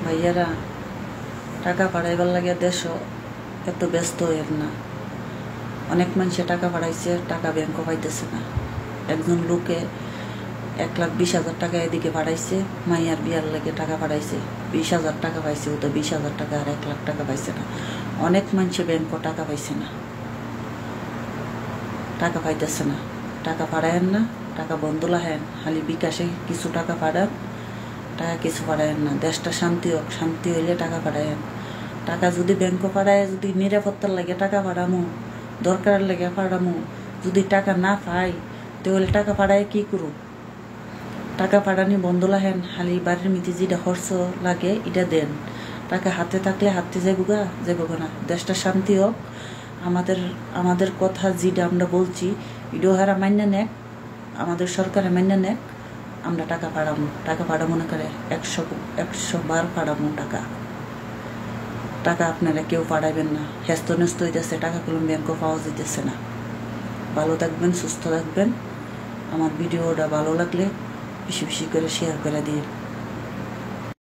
ভাইয়ারা টাকা পাঠাইবার লাগে দেশও এত ব্যস্ত হইেন না। অনেক মানুষে টাকা পাঠাইছে, টাকা ব্যাংকও পাইতেছে না। একজন লোকে 1,20,000 টাকা এদিকে পাঠাইছে, মাইয়ার বিয়ার লেগে টাকা পাঠাইছে, 20,000 টাকা পাইছে, ও তো 20,000 টাকা আর 1 লাখ টাকা পাইছে না। অনেক মানুষে ব্যাংকও টাকা পাইছে না, টাকা পাইতেছে না। টাকা পাঠায়েন না, টাকা বন্ধ লাহেন, খালি বিকাশে কিছু টাকা পাঠান, টাকা কিছু পাঠায়েন না। দেশটা শান্তি হোক, শান্তি হইলে টাকা পাঠায়েন। টাকা যদি ব্যাংকও পাঠায়, যদি নিরাপত্তার লাগে টাকা পাঠামো, দরকারের লাগে পাঠামো, যদি টাকা না পাই তাহলে টাকা পাঠায় কি করুক? টাকা পাঠানি বন্ধ লাহেন, খালি বাড়ির মিতি যেটা খরচ লাগে এটা দেন। টাকা হাতে থাকলে হাতে যাইব না। দেশটা শান্তি হোক, আমাদের কথা যেটা আমরা বলছি এটাও হারা মান্য নেক, আমাদের সরকারে মান্য নেক। আমরা টাকা পাঠাবো না করে 100 বার পাঠাবো টাকা আপনারা কেউ পাঠাইবেন না। হেস্ত নেস্ত হইতেছে, টাকাগুলো ব্যাংকও পাওয়া যেতেছে না। ভালো থাকবেন, সুস্থ থাকবেন। আমার ভিডিওটা ভালো লাগলে বেশি বেশি করে শেয়ার করে দিন।